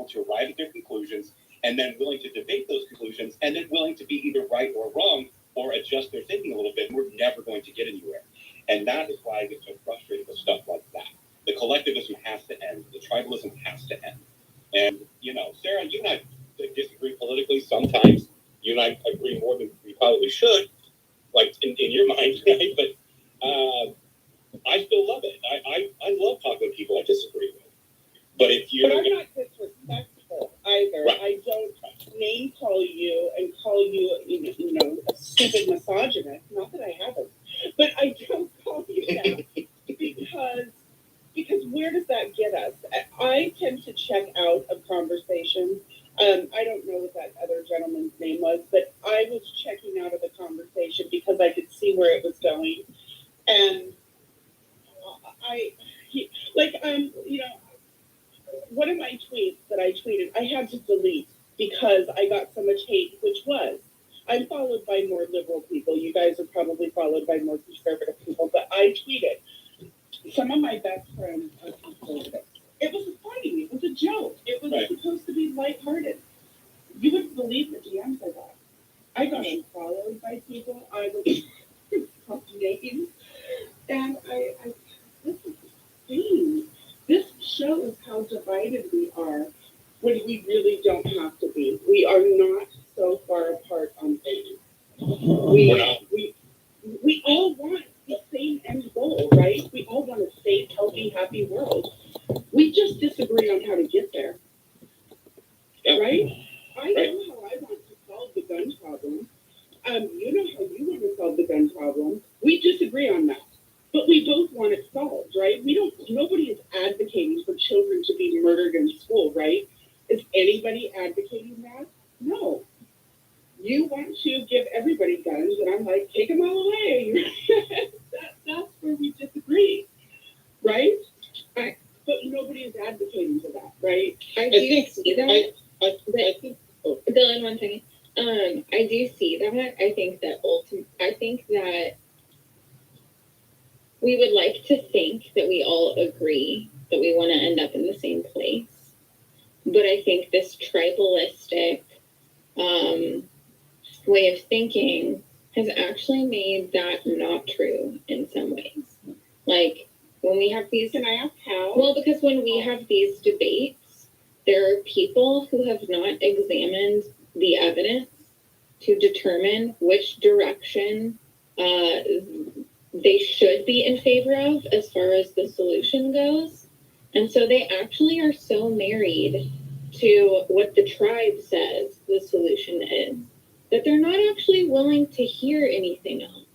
to arrive at their conclusions, and then willing to debate those conclusions, and then willing to be either right or wrong, or adjust their thinking a little bit. We're never going to get anywhere. And that is why I get so frustrated with stuff like that. The collectivism has to end. The tribalism has to end. And, Sarah, you and I disagree politically sometimes. You and I agree more than we probably should, like in your mind, right? But I still love it. I love talking to people I disagree with. But But I'm not disrespectful either. Right. I don't name call you and call you, a stupid misogynist. Not that I haven't, but I don't call you that because where does that get us? I tend to check out of conversations. I don't know what that other gentleman's name was, but I was checking out of the conversation because I could see where it was going, and one of my tweets that I tweeted, I had to delete because I got so much hate, which was, I'm followed by more liberal people. You guys are probably followed by more conservative people, but I tweeted, some of my best friends are conservative. It was funny. It was a joke. It was supposed to be lighthearted. You wouldn't believe the DMs I got. I got unfollowed by people. I was names. And I this is insane. This shows how divided we are when we really don't have to be. We are not so far apart on things. We all want the same end goal, right? We all want a safe, healthy, happy world. We just disagree on how to get there. Right? I know how I want to solve the gun problem. You know how you want to solve the gun problem. We disagree on that. But we both want it solved, right? Nobody is advocating for children to be murdered in school, right? Is anybody advocating that? No. You want to give everybody guns, and I'm like, take them all away. That's where we disagree, right? But nobody is advocating for that, right? I do see that. Dylan, one second. I do see that. I think that we would like to think that we all agree that we want to end up in the same place. But I think this tribalistic way of thinking has actually made that not true in some ways. Like, when we have these... Can I ask how? Well, because when we have these debates, there are people who have not examined the evidence to determine which direction they should be in favor of as far as the solution goes. And so they actually are so married to what the tribe says the solution is that they're not actually willing to hear anything else.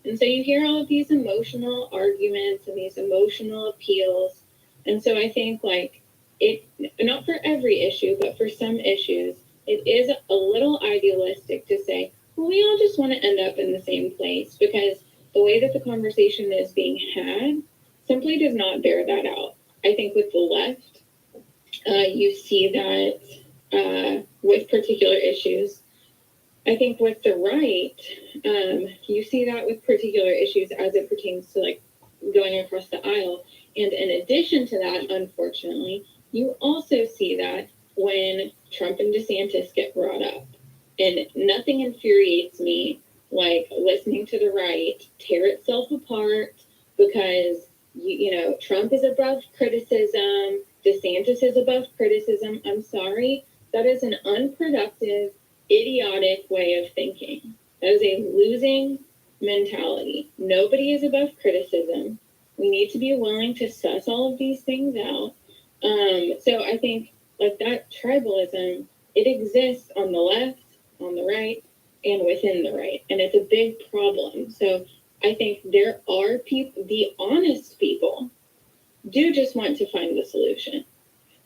And so you hear all of these emotional arguments and these emotional appeals. And so I think, like, it, not for every issue, but for some issues, it is a little idealistic to say, well, we all just want to end up in the same place, because the way that the conversation is being had simply does not bear that out. I think with the left, you see that with particular issues. I think with the right, you see that with particular issues as it pertains to, like, going across the aisle. And in addition to that, unfortunately, you also see that when Trump and DeSantis get brought up. And nothing infuriates me like listening to the right tear itself apart because, Trump is above criticism, DeSantis is above criticism. I'm sorry, that is an unproductive, idiotic way of thinking. That is a losing mentality. Nobody is above criticism. We need to be willing to suss all of these things out. So I think, like, that tribalism, it exists on the left, on the right, and within the right. And it's a big problem. So I think there are people, the honest people, do just want to find the solution.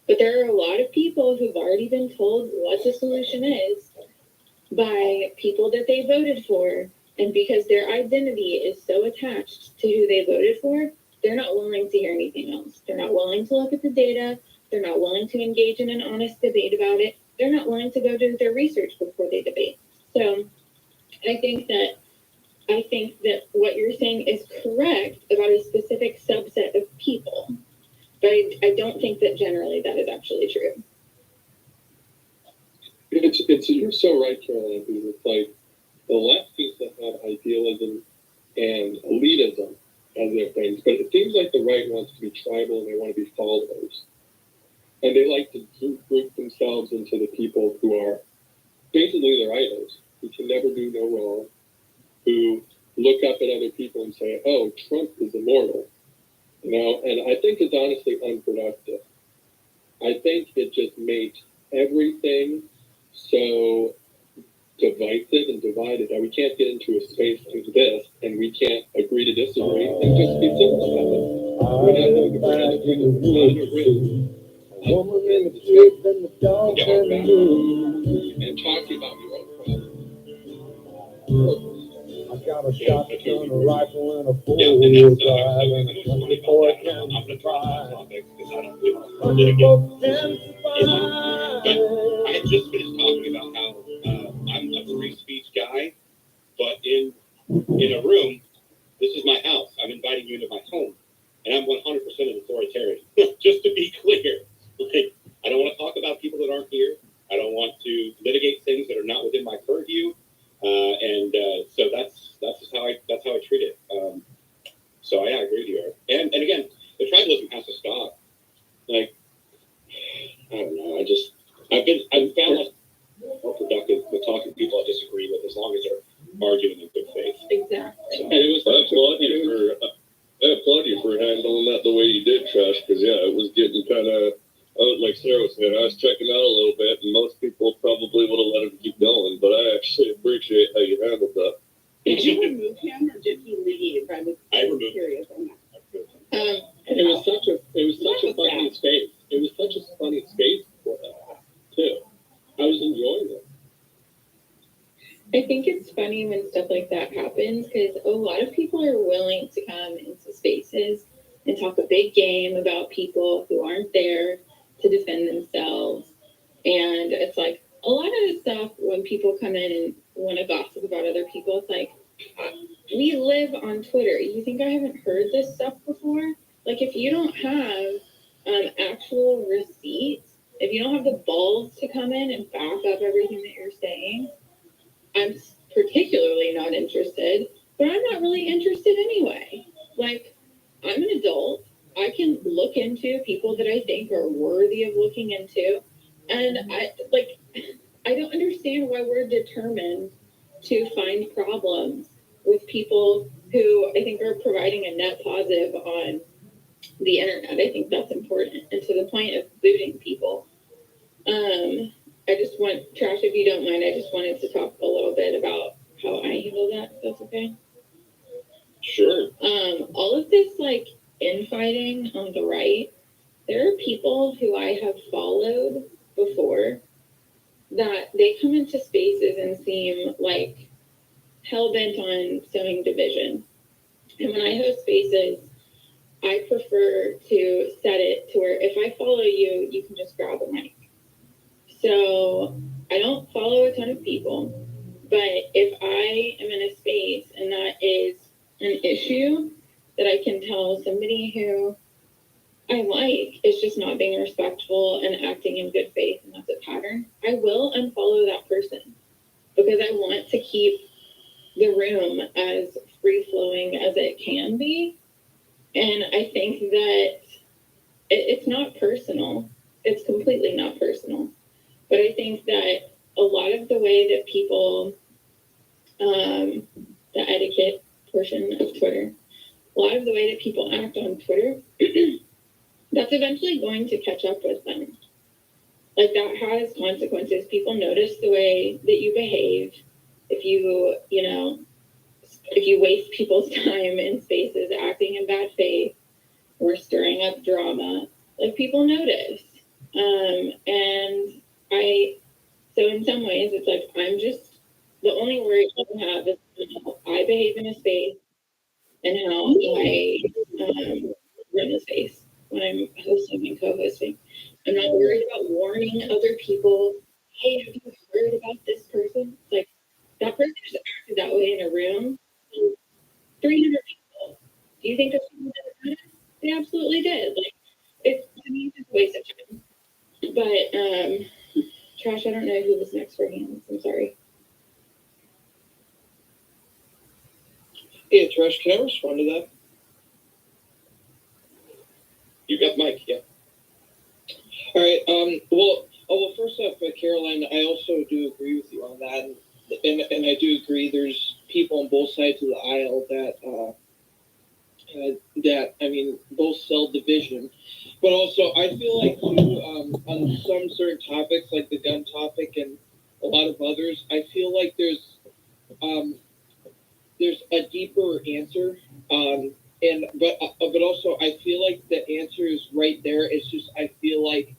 But there are a lot of people who've already been told what the solution is by people that they voted for. And because their identity is so attached to who they voted for, they're not willing to hear anything else. They're not willing to look at the data. They're not willing to engage in an honest debate about it. They're not willing to go do their research before they debate. So I think that what you're saying is correct about a specific subset of people. But I don't think that generally that is actually true. It's you're so right, Caroline, because it's like the left seems to have idealism and elitism as their things, but it seems like the right wants to be tribal and they want to be followers. And they like to group themselves into the people who are basically their idols, who can never do no wrong, who look up at other people and say, oh, Trump is immortal. You know, and I think it's honestly unproductive. I think it just makes everything so divisive and divided that we can't get into a space like this and we can't agree to disagree and just be civil about it. We'd have to agree to a woman in the street and the dog and the moon and talking about your own problems. I got a shotgun, a rifle, and a four-wheel drive, and a 24 can survive. I had just finished talking about how I'm a free speech guy, but in a room, this is my house. I'm inviting you into my home, and I'm 100% an authoritarian. Just to be clear, like, I don't want to talk about people that aren't here. I don't want to litigate things that are not within my purview, so that's just how I treat it. So yeah, I agree with you, Eric. And again, the tribalism has to stop. Like, I don't know. I've found us more productive with talking to people I disagree with, as long as they're arguing in good faith. Exactly. So, And it was I applaud you for handling that the way you did, Trash, because yeah, it was getting kind of, like Sarah was saying, I was checking out a little bit, and most people probably would have let him keep going, but I actually appreciate how you handled that. Did you remove him or did he leave? I was removed curious on that. It was such a funny space. It was such a funny space for that too. I was enjoying it. I think it's funny when stuff like that happens because a lot of people are willing to come into spaces and talk a big game about people who aren't there to defend themselves. And it's like a lot of the stuff when people come in and want to gossip about other people, it's like, we live on Twitter. You think I haven't heard this stuff before? Like, if you don't have actual receipts, if you don't have the balls to come in and back up everything that you're saying, I'm particularly not interested, but I'm not really interested anyway. Like, I'm an adult. I can look into people that I think are worthy of looking into. And I don't understand why we're determined to find problems with people who I think are providing a net positive on the internet. I think that's important. And to the point of booting people. I just want, Trash, if you don't mind, I just wanted to talk a little bit about how I handle that, if that's okay. Sure. All of this, like, infighting on the right, there are people who I have followed before that they come into spaces and seem like hell-bent on sowing division. And when I host spaces, I prefer to set it to where if I follow you, you can just grab a mic. So I don't follow a ton of people, but if I am in a space and that is an issue that I can tell somebody who I like is just not being respectful and acting in good faith, and that's a pattern, I will unfollow that person because I want to keep the room as free-flowing as it can be. And I think that it's not personal. It's completely not personal. But I think that a lot of the way that people, the etiquette portion of Twitter, a lot of the way that people act on Twitter, that's eventually going to catch up with them. Like, that has consequences. People notice the way that you behave. If you waste people's time in spaces acting in bad faith or stirring up drama, like, people notice. So in some ways, it's like, I'm just, the only worry I have is how I behave in a space and how I run the space when I'm hosting and co-hosting. I'm not worried about warning other people, hey, have you heard about this person? It's like, that person just acted that way in a room. 300 people. Do you think that someone did it? They absolutely did. Like, to me, it's just a waste of time. But Trash, I don't know who was next for hands. I'm sorry. Yeah, Trash, can I respond to that? You got Mike, yeah. All right. Well, first off, Caroline, I also do agree with you on that, and I do agree. There's people on both sides of the aisle that I mean, both sell division, but also I feel like too on some certain topics, like the gun topic and a lot of others, I feel like there's a deeper answer. But also I feel like the answer is right there. It's just I feel like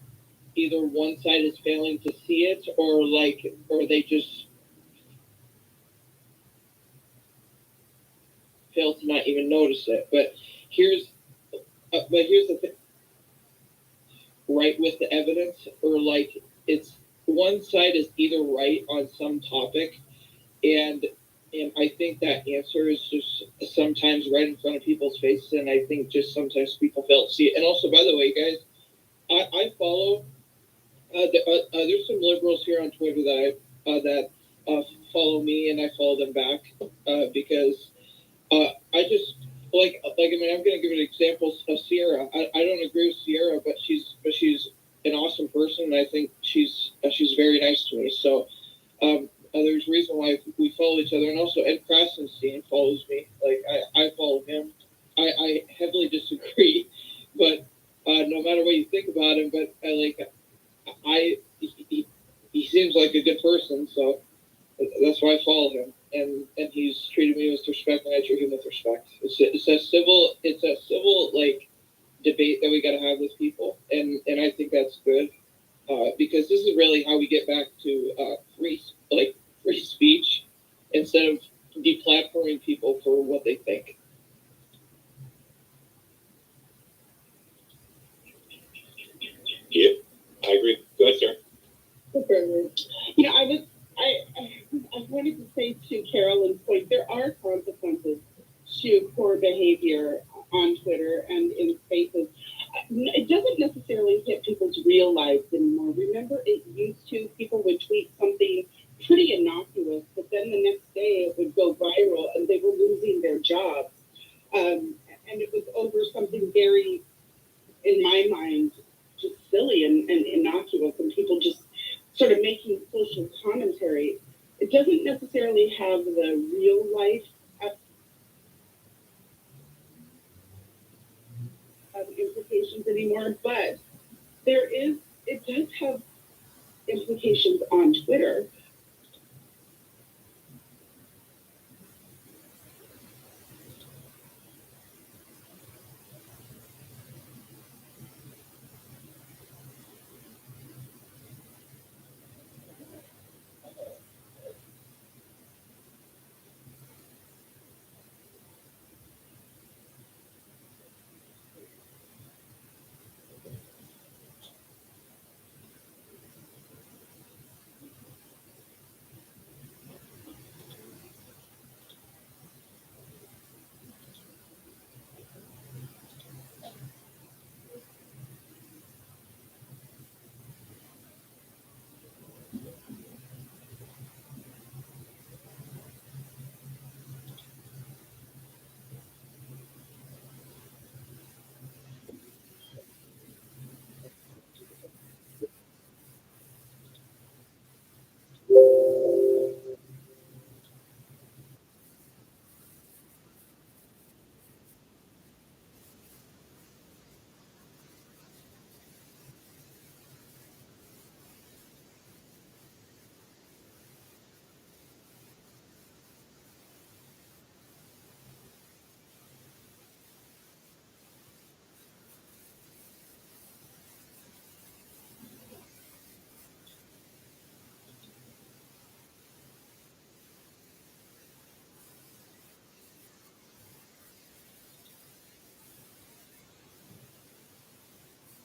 either one side is failing to see it, or they just fail to not even notice it. But here's the thing, right, with the evidence, or like it's one side is either right on some topic, and I think that answer is just sometimes right in front of people's faces, and I think just sometimes people fail to see it. And also, by the way, guys, I follow. There's some liberals here on Twitter that follow me, and I follow them back because I just I mean, I'm going to give an example of Sierra. I don't agree with Sierra, but she's an awesome person, and I think she's very nice to me. So there's a reason why we follow each other, and also Ed Krasenstein follows me. Like I follow him. I heavily disagree, but no matter what you think about him, but he seems like a good person, so that's why I follow him, and he's treated me with respect, and I treat him with respect. It's a civil like debate that we got to have with people, and I think that's good because this is really how we get back to free speech instead of deplatforming people for what they think. Yeah, I agree. Go ahead, sir. You know, I wanted to say to Carolyn's point, there are consequences to poor behavior on Twitter and in spaces. It doesn't necessarily hit people's real lives anymore. Remember, it used to, people would tweet something pretty innocuous, but then the next day it would go viral and they were losing their jobs. And it was over something very, in my mind, just silly and innocuous, and people just sort of making social commentary. It doesn't necessarily have the real life implications anymore, but it does have implications on Twitter.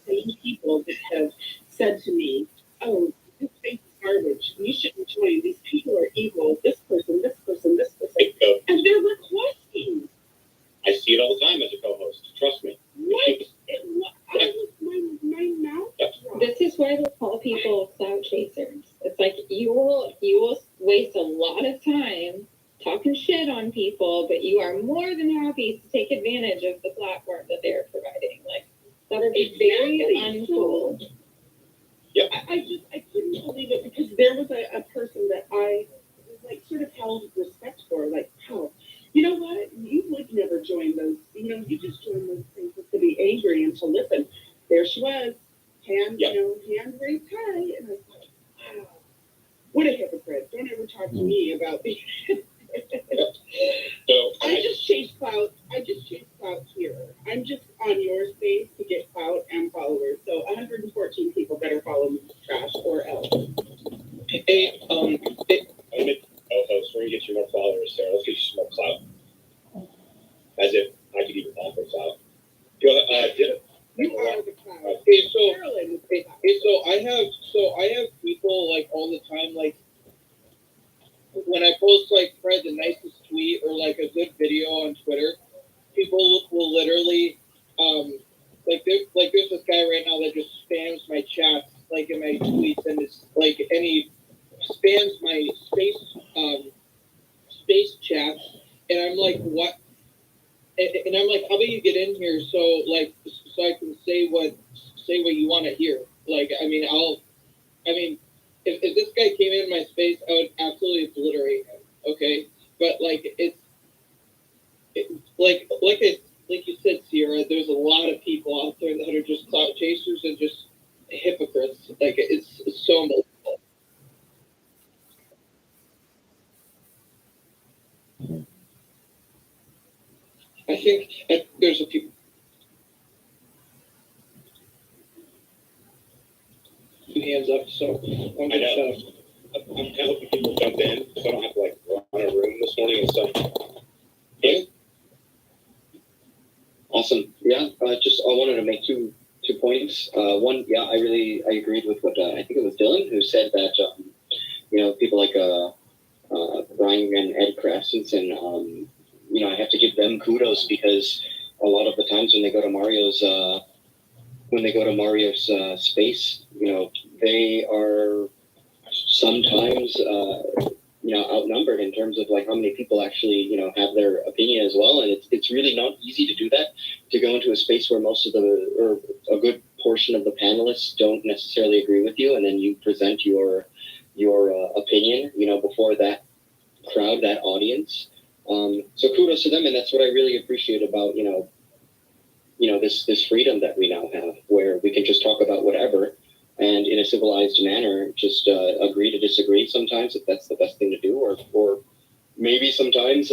Many people that have said to me, "Oh, this space is garbage. You shouldn't join. These people are evil. This person, this person, this person," and they're requesting. I see it all the time as a co-host. Trust me. What? I was my mouth dropped. This is why we call people cloud chasers. you will waste a lot of time talking shit on people, but you are more than happy to take advantage of the platform that they're providing. Like, that is very uncool. I couldn't believe it because there was a person that I like sort of held respect for, like, how, you know what, you would never join those, you just join those things to be angry and to listen. There she was, hand raised high, and I was like, wow, what a hypocrite. Don't ever talk to me about the So I just chase clout. Here. I'm just on your space to get clout and followers. So 114 people better follow me, trash, or else. Hey, I'm a co-host. We're gonna get you more followers, Sarah. Let's get you some more clout. As if I could even offer clout. Go ahead, You are the clout. okay, so Carolyn is the clout. I have people like all the time, like when I post like Fred the nicest tweet or like a good video on Twitter, people will literally there's this guy right now that just spams my chats like in my tweets, and it's like, and he spams my space chats, and I'm like, what? And I'm like, how about you get in here so I can say what you want to hear? Like, I mean, if this guy came in my space, I would absolutely obliterate him. Okay, but like like you said, Sierra, there's a lot of people out there that are just clout chasers and just hypocrites. Like, it's so multiple. I think there's a few hands up, so I'm gonna shut up. I'm kind of hoping people jump in, so I don't have to like run a room this morning and stuff. Yeah. Awesome. Yeah, I wanted to make two points. One, yeah, I agreed with what I think it was Dylan who said that people like Brian and Ed Christensen, I have to give them kudos because a lot of the times when they go to Mario's space, they are sometimes outnumbered in terms of like how many people actually have their opinion as well, and it's really not easy to do that, to go into a space where most of or a good portion of the panelists don't necessarily agree with you, and then you present your opinion before that crowd, that audience. So kudos to them, and that's what I really appreciate about this freedom that we now have, where we can just talk about whatever, and in a civilized manner, just agree to disagree sometimes if that's the best thing to do, or maybe sometimes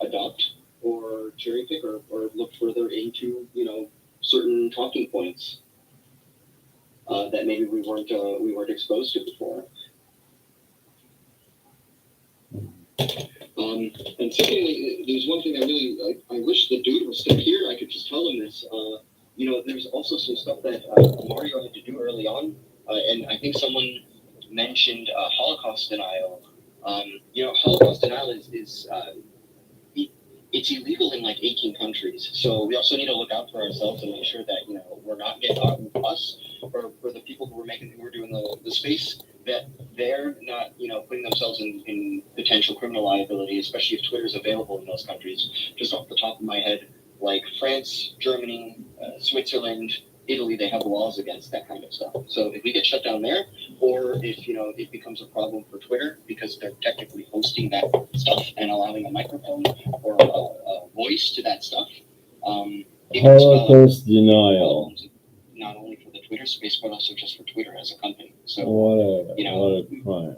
adopt or cherry pick or look further into certain talking points that maybe we weren't exposed to before. And secondly, there's one thing I wish the dude was still here. I could just tell him this. There's also some stuff that Mario had to do early on, and I think someone mentioned Holocaust denial. Holocaust denial is it's illegal in like 18 countries. So we also need to look out for ourselves and make sure that we're not getting us or for the people who are doing the space, that they're not putting themselves in potential criminal liability, especially if Twitter's available in those countries. Just off the top of my head, like France, Germany, Switzerland, Italy, they have laws against that kind of stuff. So if we get shut down there, or if it becomes a problem for Twitter because they're technically hosting that stuff and allowing a microphone or a voice to that stuff, Holocaust denial. Not only for the Twitter space, but also just for Twitter as a company. So what a crime.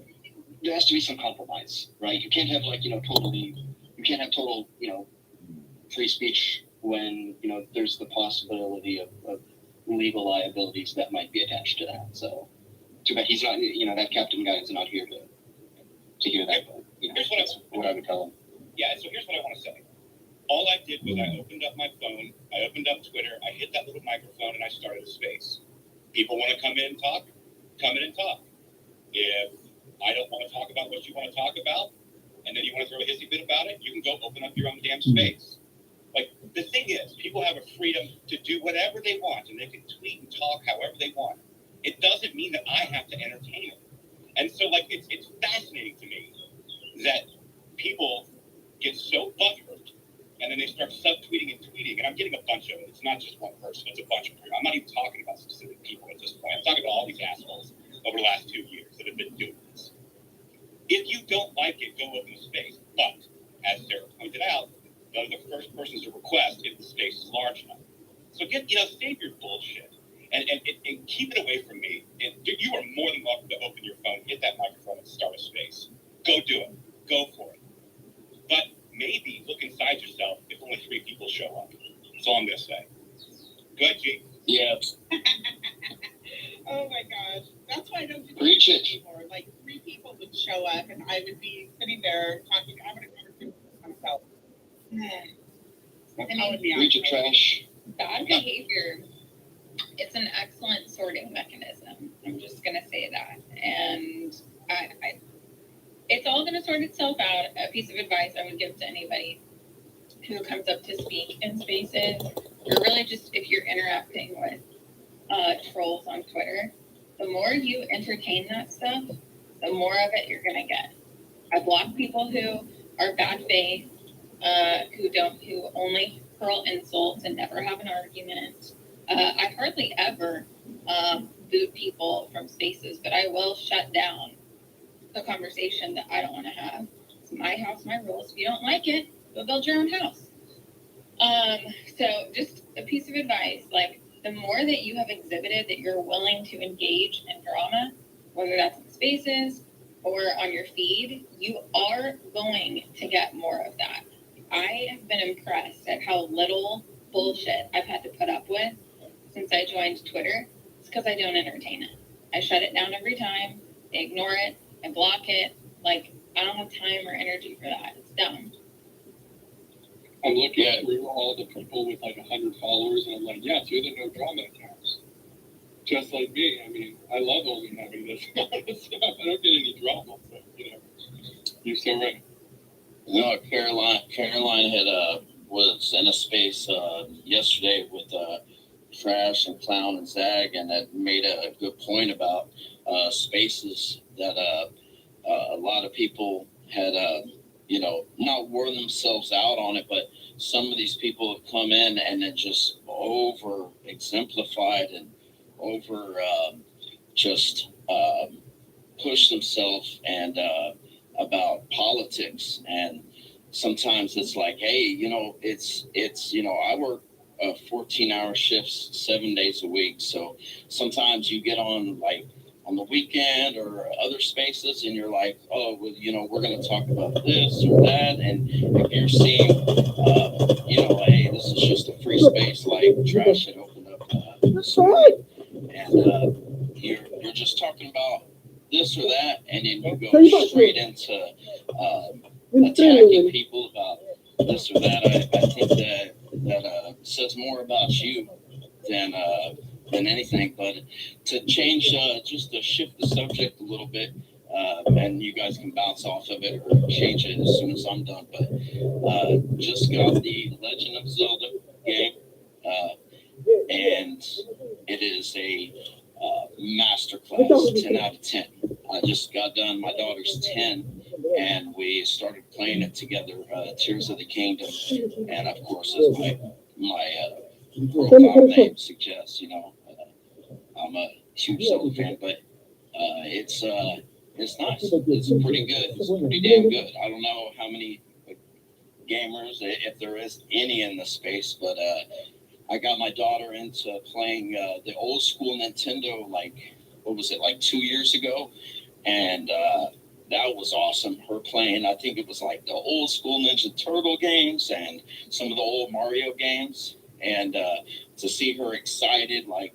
There has to be some compromise, right? You can't have total free speech when there's the possibility of legal liabilities that might be attached to that. So too bad he's not, that captain guy is not here to hear that. But, that's what I would tell him. Yeah, so here's what I want to say. All I did was I opened up my phone, I opened up Twitter, I hit that little microphone, and I started a space. People want to come in and talk, come in and talk. If I don't want to talk about what you want to talk about, and then you want to throw a hissy fit about it, you can go open up your own damn space. Like, the thing is, people have a freedom to do whatever they want, and they can tweet and talk however they want. It doesn't mean that I have to entertain it. And so, like, it's fascinating to me that people get so butthurt and then they start subtweeting and tweeting. And I'm getting a bunch of it. It's not just one person, it's a bunch of people. I'm not even talking about specific people at this point. I'm talking about all these assholes over the last 2 years that have been doing this. If you don't like it, go open a space. But, as Sarah pointed out, they're the first persons to request if the space is large enough. So save your bullshit and keep it away from me. And you are more than welcome to open your phone, hit that microphone, and start a space. Go do it. Go for it. But maybe look inside yourself if only 3 people show up. That's all I'm gonna say. Go ahead, G. Yeah, Oh my gosh, that's why I don't do Preach this it. anymore. Like 3 people would show up, and I would be sitting there talking. I'm gonna conversation with myself. That's how it'd be. preach it, trash. Bad behavior, it's an excellent sorting mechanism. I'm just gonna say that. And I it's all gonna sort itself out. A piece of advice I would give to anybody who comes up to speak in spaces, or really just if you're interacting with trolls on Twitter, the more you entertain that stuff, the more of it you're gonna get. I block people who are bad faith, who only hurl insults and never have an argument. I hardly ever boot people from spaces, but I will shut down a conversation that I don't want to have. It's my house, my rules. If you don't like it, go build your own house. So just a piece of advice, like the more that you have exhibited that you're willing to engage in drama, whether that's in spaces or on your feed, you are going to get more of that. I have been impressed at how little bullshit I've had to put up with since I joined Twitter. It's because I don't entertain it. I shut it down every time. I ignore it. I block it. Like, I don't have time or energy for that. It's dumb. I'm looking through all the people with like 100 followers, and I'm like, yeah, you're the no drama accounts. Just like me. I mean, I love only having this kind of stuff. I don't get any drama, but you're so right. No, Caroline had was in a space yesterday with Trash and Clown and Zag, and had made a good point about spaces that a lot of people had not worn themselves out on it, but some of these people have come in and then just over exemplified and over push themselves and about politics. And sometimes it's like, hey, I work 14-hour shifts 7 days a week, so sometimes you get on like on the weekend or other spaces and you're like, oh, well, we're going to talk about this or that, and if you're seeing hey, this is just a free space, like Trash had opened up and you're just talking about this or that, and then you go straight into attacking people about this or that. I think that says more about you than anything. But to change, just to shift the subject a little bit, and you guys can bounce off of it or change it as soon as I'm done. But just got the Legend of Zelda game, and it is a masterclass, 10 out of 10. I just got done. My daughter's 10, and we started playing it together. Tears of the Kingdom, and of course, as my profile name suggests, I'm a huge Zelda fan. But it's nice. It's pretty good. It's pretty damn good. I don't know how many gamers, if there is any in the space, but I got my daughter into playing the old school Nintendo, like 2 years ago, and that was awesome. Her playing, I think it was like the old school Ninja Turtle games and some of the old Mario games, and to see her excited, like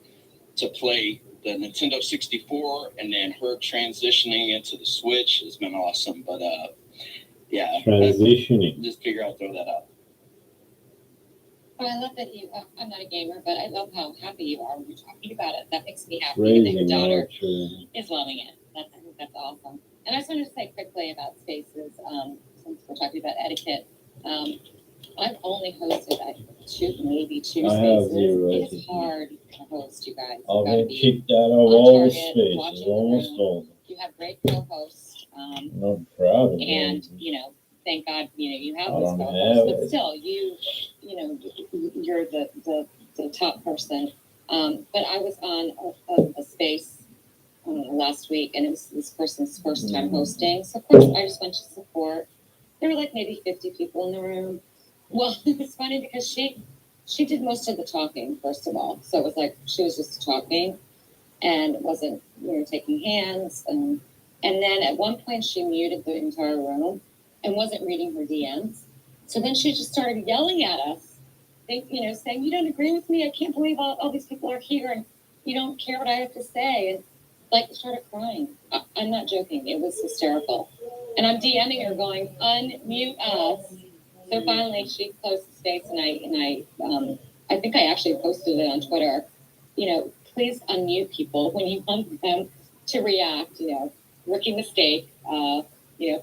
to play the Nintendo 64, and then her transitioning into the Switch has been awesome. But yeah, Transitioning. just figure I'll throw that out. Oh, I love that I'm not a gamer, but I love how happy you are when you're talking about it. That makes me happy that your Raising daughter actually. is loving it. I think that's awesome. And I just wanted to say quickly about spaces, since we're talking about etiquette. I've only hosted maybe two I have spaces. zero It's etiquette. hard to host, you guys. I'll You've got to get be kicked out of on all the target, spaces, watching the almost room. all. You you have great co-hosts, I'm proud of and, it. thank God, you have I this don't co-host, have but it. still, you're the top person. But I was on a space, I don't know, last week, and it was this person's first time hosting. So of course I just went to support. There were like maybe 50 people in the room. Well, it's funny because she did most of the talking, first of all. So it was like she was just talking and wasn't, taking hands. And then at one point she muted the entire room and wasn't reading her DMs. So then she just started yelling at us, saying, "You don't agree with me? I can't believe all these people are here and you don't care what I have to say." And like started crying. I'm not joking. It was hysterical. And I'm DMing her going, "Unmute us." So finally she closed the space, and I think I actually posted it on Twitter. Please unmute people when you want them to react. Rookie mistake.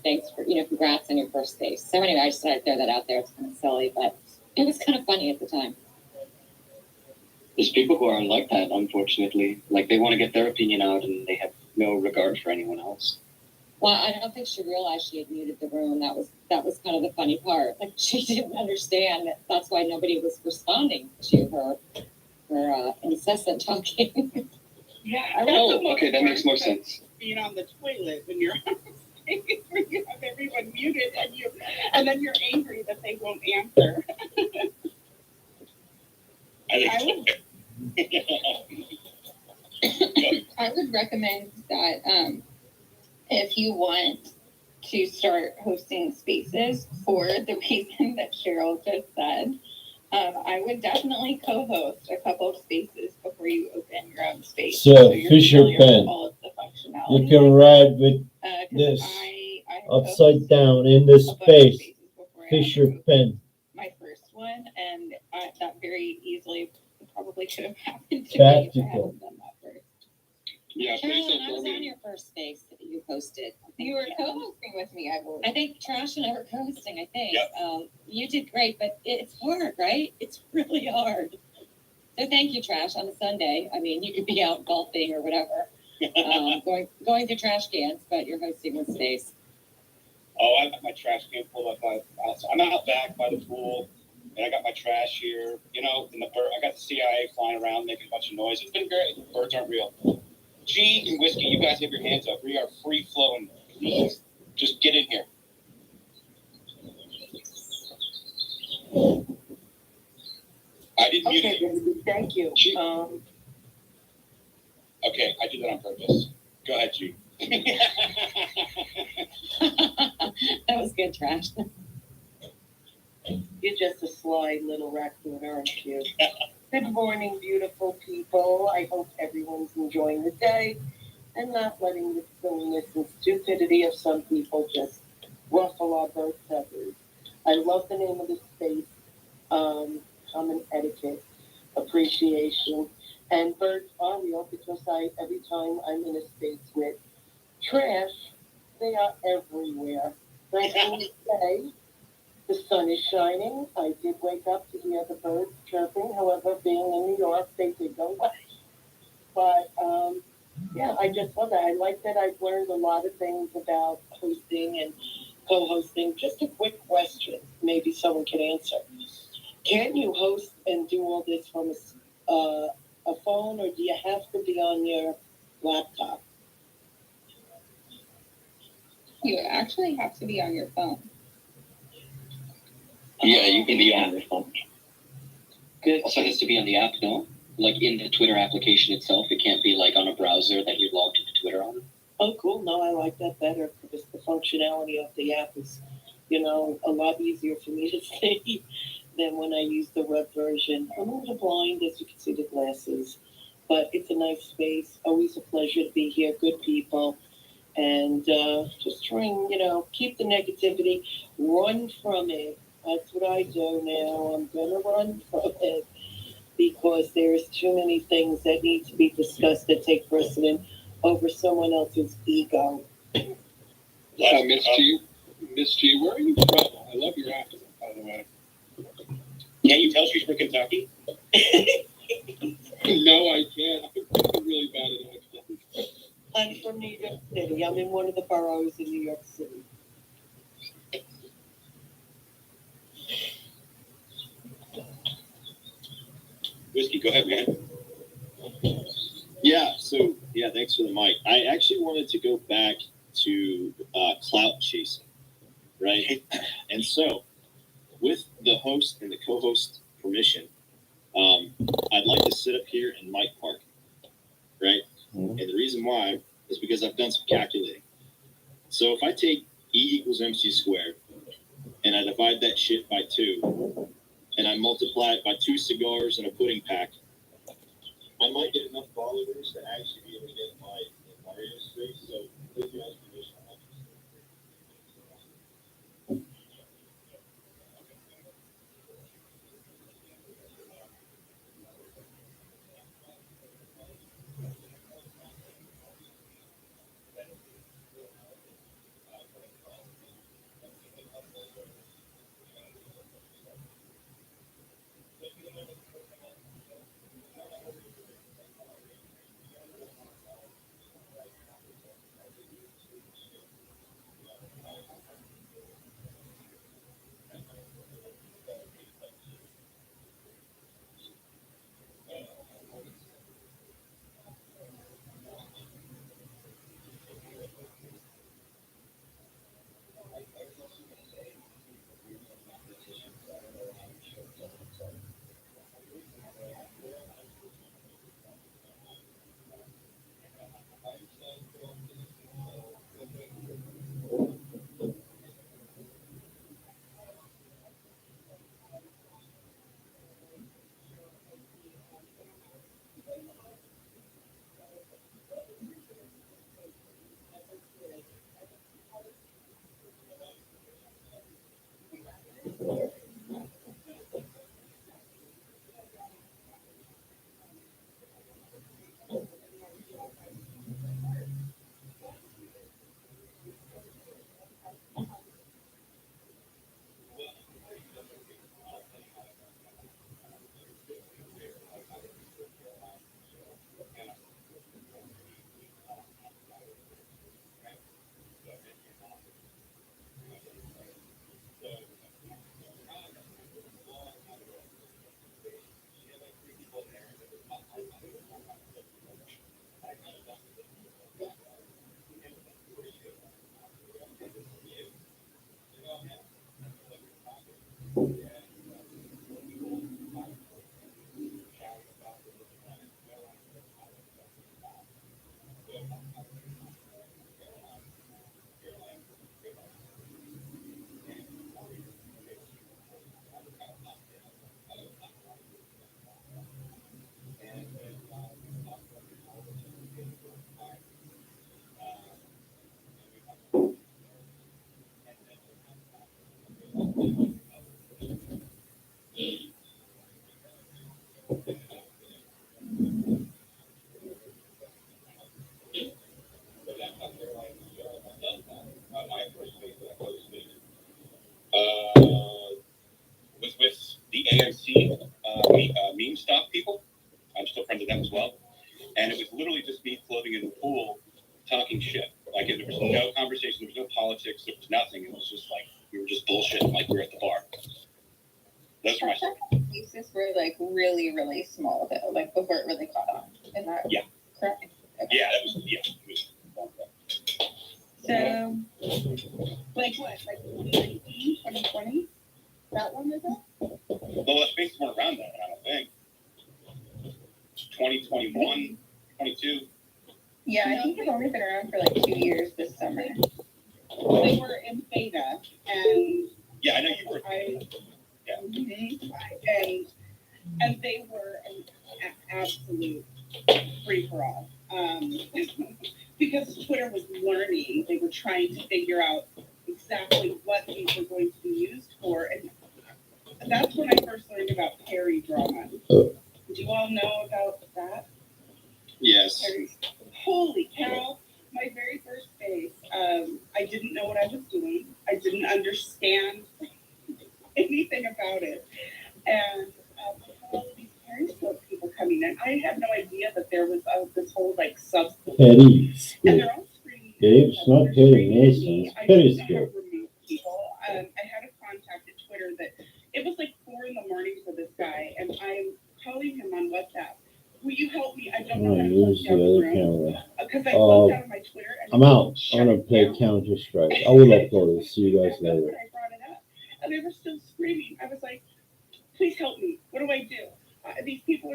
Thanks for, congrats on your first space. So anyway, I just thought I'd throw that out there. It's kind of silly, but it was kind of funny at the time. There's people who are like that, unfortunately. Like they want to get their opinion out and they have no regard for anyone else. Well, I don't think she realized she had muted the room. That was kind of the funny part. Like she didn't understand that that's why nobody was responding to her incessant talking. Yeah. Oh, okay, that makes more sense. Being on the toilet when you're on stage, where you have everyone muted and then you're angry that they won't answer. I would recommend that if you want to start hosting spaces for the reason that Cheryl just said, I would definitely co-host a couple of spaces before you open your own space. So you're Fisher familiar with pen. all of the functionality. You can ride with 'Cause this I have upside co-hosted down in the a bunch of space. spaces before I Fisher opened pen. my first one, and that very easily probably could have happened to me if I Practical. hadn't done that first. Yeah, Carolyn, I was on your first space that you hosted. You were co-hosting with me, I believe. I think Trash and I were co-hosting, I think. Yep. You did great, but it's hard, right? It's really hard. So thank you, Trash, on a Sunday. I mean, you could be out golfing or whatever, going through trash cans, but you're hosting the space. Oh, I got my trash can pulled up I'm out back by the pool, and I got my trash here, and I got the CIA flying around making a bunch of noise. It's been great. Birds aren't real. G and Whiskey, you guys have your hands up. We are free flowing. Please, just get in here. I didn't mute you. Thank you. Okay, I did that on purpose. Go ahead, G. That was good, Trash. You're just a sly little raccoon, aren't you? Good morning, beautiful people. I hope everyone's enjoying the day and not letting the silliness and stupidity of some people just ruffle our bird feathers. I love the name of the space, Common Etiquette, Appreciation. And birds are real because every time I'm in a space with Trash, they are everywhere. Like say, the sun is shining. I did wake up to hear the birds chirping. However, being in New York, they did go away. But yeah, I just love that. I like that I've learned a lot of things about hosting and co-hosting. Just a quick question, maybe someone can answer. Can you host and do all this from a phone, or do you have to be on your laptop? You actually have to be on your phone. Yeah, you can be on your phone. Good. Also, it has to be on the app, no? Like in the Twitter application itself, it can't be like on a browser that you're logged into Twitter on. Oh, cool. No, I like that better because the functionality of the app is, a lot easier for me to see than when I use the web version. I'm a little blind, as you can see the glasses, but it's a nice space. Always a pleasure to be here. Good people. And just trying, keep the negativity, run from it. That's what I do now. I'm going to run from it because there's too many things that need to be discussed that take precedent over someone else's ego. Miss G, where are you from? I love your accent, by the way. Can't you tell she's from Kentucky? No, I can't. I'm really bad at accents. I'm from New York City. I'm in one of the boroughs in New York City. Whiskey, go ahead, man. Yeah, so thanks for the mic. I actually wanted to go back to clout chasing, right? And so, with the host and the co-host permission, I'd like to sit up here and mic park, right? And the reason why is because I've done some calculating. So if I take E equals MC squared, and I divide that shit by 2, and I multiply it by 2 cigars and a pudding pack, I might get enough followers to actually be able to get my Mario space. So with your permission, I'll with the AMC meme stock people. I'm still friends with them as well. And it was literally just me floating in the pool talking shit. Like there was no conversation, there was no politics, there was nothing. It was just like we were just bullshitting like we were at the bar. Those are my Cases were like really, really small though, like before it really caught on. Is that correct? Okay. Yeah, that was So, like what? Like 2019, 2020? That one is it? well, the space weren't around that, I don't think. 2021, 22. Yeah, I think they've only been around for like 2 years this summer. They were in beta, and yeah, I know you were. And they were an absolute free for all. Because Twitter was learning, they were trying to figure out exactly what these were going to be used for, and that's when I first learned about Perry drama. Did you all know about that? Yes. Perry. Holy cow! My very first space, I didn't know what I was doing. I didn't understand anything about it, and all of these Periscope people coming in. I had no idea that there was this whole like subculture petty And school. they're all screaming. Okay, it's not They're Perry screaming at Mason, me. it's I Perry don't know how School. to remove people. I had a contact at Twitter that it was like 4 a.m. for this guy, and I'm calling him on WhatsApp. Will you help me? I don't I'm know how gonna to use close the down the other room camera. because I closed out of my Twitter. And I'm out. shut I'm gonna it play down. Counter Strike. I will upload it. See you guys That's later. when I brought it up, and they were still screaming. I was like, "Please help me. What do I do? These people are